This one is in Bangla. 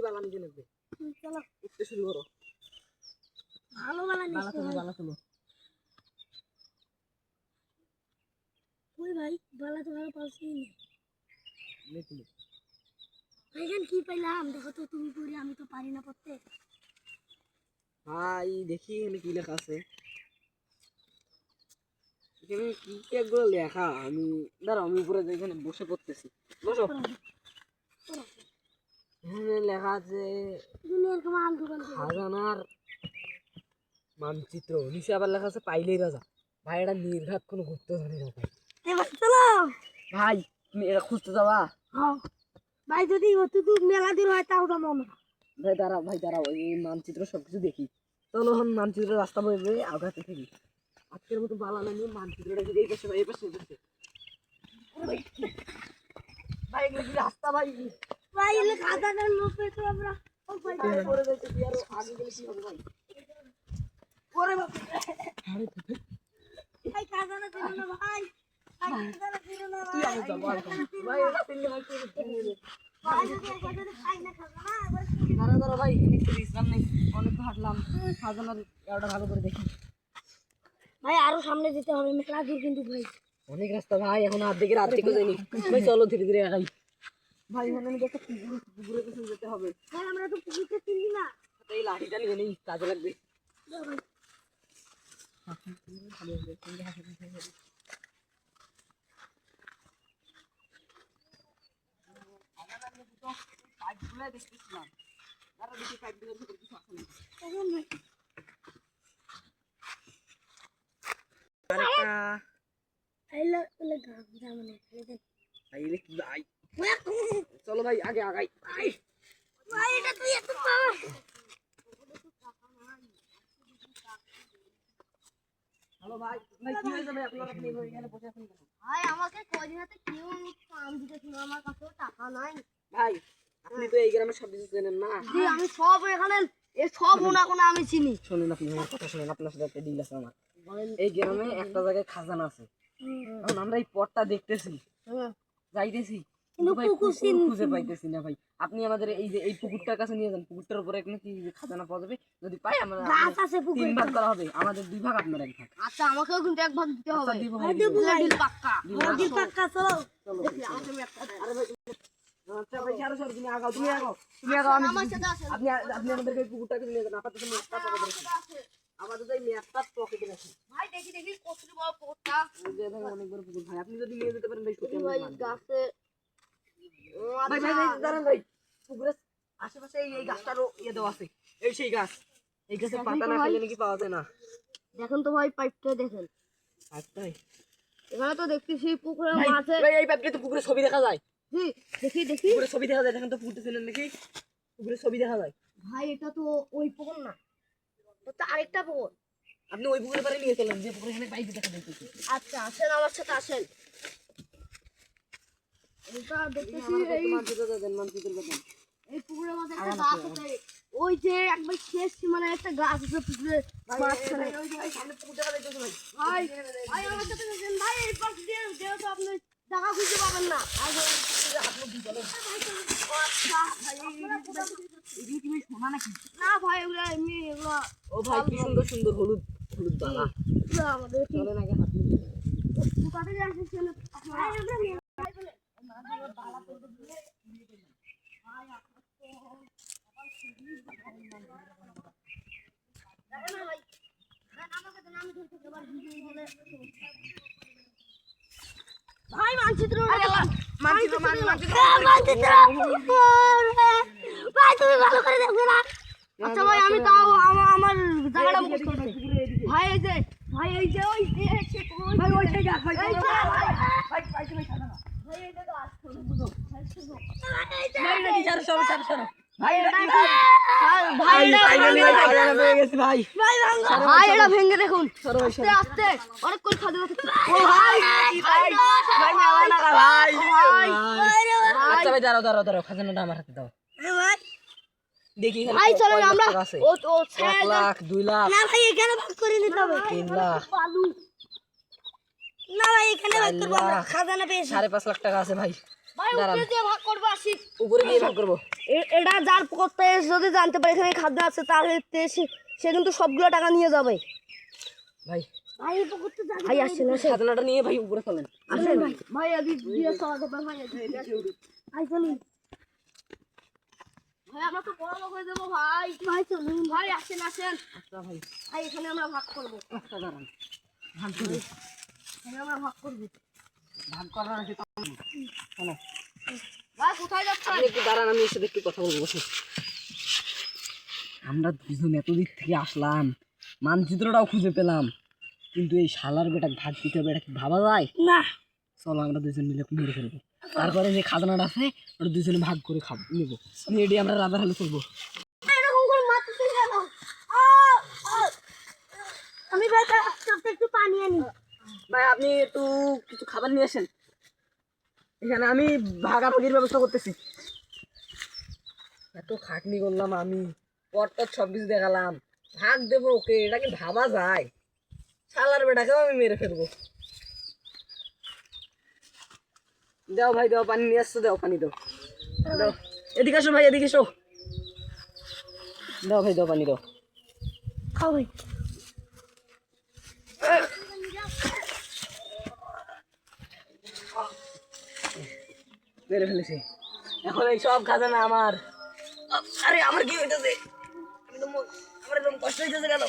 বালা নিজে নেবে। চলো উঠতে শুরু করো। ভালো বালা নিস বালা তুলো। ওই ভাই বালা তো ভালো পাচ্ছি নে তুলো। ভাইজান কি পাইলাম দেখো তো তুমি পড়ি আমি তো পারি না পড়তে ভাই দেখি এখানে কি লেখা আছে। এখানে কি কি একগুলো লেখা আমি দাঁড়াও আমি উপরে এখানে বসে পড়তেছি। বসো। এখানে লেখা আছে দুনিয়ার কামাল দোকান থেকে খাজানার মানচিত্র। নিচে আবার লেখা আছে পাইলেই রাজা। ভাই এটা নির্ঘাত কোনো ঘুরতে জানি না ভাই। এবার চলো ভাই তুমি এটা খুঁজতে যাবা? হ্যাঁ ভাই যদি অত দূর মেলা দূর হয় তাও যাবো আমরা ভাই দাঁড়াও এই মানচিত্র সবকিছু দেখি। চলো এখন মানচিত্র রাস্তা বইবে আগাতে থাকি। আজকের মতো বালানা নিয়ে মানচিত্রটা এই পাশে ভাই এই পাশে ভাই এগুলো কি রাস্তা ভাই? ভাই এলে খাদানের লোপে তো আমরা ও ভাই পরে যাইতে কি আর আগে গেলে কি হবে ভাই? পরে ভাই খাদানা দিল না ভাই খাদানা দিল না তুই আমি যাবো ভাই এটা তিনটে ভাই ভাই যদি একবার খাই না খাদানা এবার দাঁড়া ভাই একটু বিশ্রাম নেই। অনেক তো হাঁটলাম। খাজানার এটা ভালো করে দেখি। ভাই আরো সামনে যেতে হবে মেলা দূর কিন্তু ভাই অনেক রাস্তা ভাই এখন অর্ধেকও যায়নি। ভাই চলো ধীরে ধীরে আগাই। ভাই এখানে আমি একটা পুকুরের পেছনে যেতে হবে। ভাই আমরা তো পুকুরতে চিনি না এই লাঠিটা নিয়ে নেই কাজে লাগবে। দেখতেছিলাম দেখি পাইপগুলোর ভিতরে কিছু আছে নাকি। এখন ভাই আরেকটা আইলা ওলে গাম জামনে খেলে আইলে কি ভাই চলো ভাই আগে আগাই। ভাই এটা তুই এত পাওয়া হ্যালো ভাই ভাই কি হয়েছে ভাই আপনারা আপনি এখানে বসে আছেন কেন? ভাই আমাকে কয়দিন হাতে কেউ কাম দিতেছিল আমার কাছে টাকা নাই ভাই আপনি তো এই গ্রামের সব কিছু চেনেন না। জি আমি সব এখানে এই সব কোনা আমি চিনি শুনুন আপনি আমার কথা শুনুন আপনার সাথে একটা ডিল আছে আমার। এই গ্রামে একটা জায়গায় খাজানা আছে। এখন আমরা এই পথটা দেখতেছি যাইতেছি কিন্তু ভাই পুকুর খুঁজে পাইতেছি না ভাই। আপনি আমাদের এই যে এই পুকুরটার কাছে নিয়ে যান। পুকুরটার উপরে এখানে কি খাজানা পাওয়া যাবে? যদি পাই আমরা গাছ আছে পুকুরে 3 ভাগ করা হবে। আমাদের 2 ভাগ আপনার 1 ভাগ। আচ্ছা আমাকেও কিন্তু এক ভাগ দিতে হবে দিব ভাই ভাই, দিব। দিল পাক্কা দিল পাক্কা চলো চলো দেখি আমাকে আমি একটা আরে ভাই আচ্ছা ভাই সর তুমি আগাও তুমি আগাও আমি আমার সাথে আছে আপনি আপনি আমাদেরকে এই পুকুরটাকে নিয়ে যান। আপাতত ম্যাপটা পকেটে রাখুন। আমাদের এই ম্যাপটা পকেটে রাখুন। ভাই দেখি কতটি বড় পোটা এই যে দেখেন অনেক বড় পুকুর ভাই। আপনি যদি নিয়ে যেতে পারেন ভাই সত্যি ভাই আমি মানব। গাছে ভাই ভাই ভাই দাঁড়ান ভাই। পুকুরের আশেপাশে এই গাছটারও ইয়ে দেওয়া আছে। এই সেই গাছ। এই গাছের পাতা না খেলে নাকি পাওয়া যায় না। দেখেন তো ভাই পাইপটা দেখেন আচ্ছাই এখানে তো দেখতেছি পুকুরের ভাই মাঝে ভাই এই পাইপটা তো পুকুরের ছবি দেখা যায়। জি দেখি পুকুরের ছবি দেখা যায়। দেখেন তো পুকুরটা ছিলেন নাকি পুকুরের ছবি দেখা যায়। ভাই এটা তো ওই পুকুর না এটা আরেকটা পুকুর আপনি ওই পুকুরের পাড়ে নিয়ে চলেন যে পুকুরে এখানে পাইপ দেখা যাইতেছে। আচ্ছা আসেন আমার সাথে আসেন এটা দেখতেছি এই মানচিত্র দেন মানচিত্র দেন। এই পুকুরের মধ্যে একটা গাছ আছে ওই যে একবার শেষ মানে একটা গাছ আছে পুকুরের মাঝখানে ওই যে ভাই সামনে পুকুর দেখা যাইতেছে ভাই। ভাই ভাই আমার সাথে আসেন ভাই এই পাশ দিয়ে যেহেতু আপনি জায়গা খুঁজে পাবেন না আপনি কি বলেন? আচ্ছা ভাই এগুলো কি ভাই সোনা নাকি? না ভাই এগুলো এমনি এগুলো ও ভাই কি সুন্দর সুন্দর হলুদ হলুদ বালা। আমাদের চলেন আগে হাত নিয়ে কোথা থেকে আসছেন ভাই আমরা ভাই বলে ভাই মানচিত্র মানচিত্র ভাই তুমি ভালো করে দেখো না আচ্ছা ভাই আমি তাও আমার জায়গাটা মুখস্থ করছি ভাই এই যে ওই ভাই ওই সেই গাছ ভাই এই যে ভাই ভাই তুমি ছাড়ো না। ভাই এটা তো আসছে ভাই নাকি ছাড়ো সব ছাড়ো। ভাই ভাই ফাইনালি খাজানা পেয়ে গেছি ভাই। ভাই এটা ভেঙে দেখুন সরো ভাই আস্তে আস্তে অনেক করে খাজা ও ভাই ভাই ভাই মেলা না ভাই। ভাই আচ্ছা ভাই দাঁড়াও খাজানাটা আমার হাতে দাও। ভাই দেখি এখানে ভাই চলেন কয় আমরা লাখ টাকা আছে। ও 1 লাখ 2 লাখ না ভাই এখানে ভাগ করে নিতে হবে 3 লাখ না ভাই এখানে ভাগ 4 করব আমরা লাখ খাজানা পেয়েছি 5.5 লাখ টাকা আছে ভাই। ভাই উপরে দিয়ে ভাগ করবো আসি। উপরে গিয়ে ভাগ করবো। এটা যার করতে যদি জানতে পারে এখানে খাদ্য আছে তাহলে সে কিন্তু সবগুলো টাকা নিয়ে যাবে। ভাই ভাই ভাই আসেন আসেন খাজনাটা নিয়ে ভাই উপরে চলেন। আসেন ভাই ভাই আদি দিয়ে চলাতে পারে ভাই আই চলুন ভাই আমরা তো বড় লোক হয়ে যাবো ভাই। ভাই চলুন ভাই আসেন আসেন। আচ্ছা ভাই ভাই এখানে আমরা ভাগ করবো। আচ্ছা দাঁড়ান ভাগ করি। এখানে আমরা ভাগ করবো। ভাগ করার আগে শোনো ভাই কোথায় যাচ্ছেন? আপনি একটু দাঁড়ান, আমি এসে একটু কথা বলবো। বসে আমরা দুজন এত দিক থেকে আসলাম, মানচিত্রটাও খুঁজে পেলাম, কিন্তু এই শালার বেটা ভাগ দিতে হবে, এটা কি ভাবা যায়? না চলো আমরা দুজন মিলে মেরে ফেলবো। তারপরে যে খাজনাটা আছে ওটা দুজনে ভাগ করে খাবো নেবো, নিয়ে এটি আমরা রাজার হালে চলবো। এরকম করে মারতেছেন কেন? আমি ভাই একটু পানি আনি। ভাই আপনি একটু কিছু খাবার নিয়ে আসেন, এখানে আমি ভাগাভাগির ব্যবস্থা করতেছি। এত খাটনি করলাম আমি, পরটা সব কিছু দেখালাম, ভাগ দেবো ওকে, এটা কি ভাবা যায়? শালার বেটাকেও আমি মেরে ফেলবো। দাও ভাই দাও, পানি নিয়ে আসছো, দাও পানি দাও, দাও এদিকে আসো ভাই, এদিকে এসো, দাও ভাই দাও পানি দাও। খাও ভাই। মেরে ফেলেছি, এখন এই সব খাজানা আমার। আরে আমার কি হইতেছে? আমার এরকম কষ্ট হইতেছে কেন?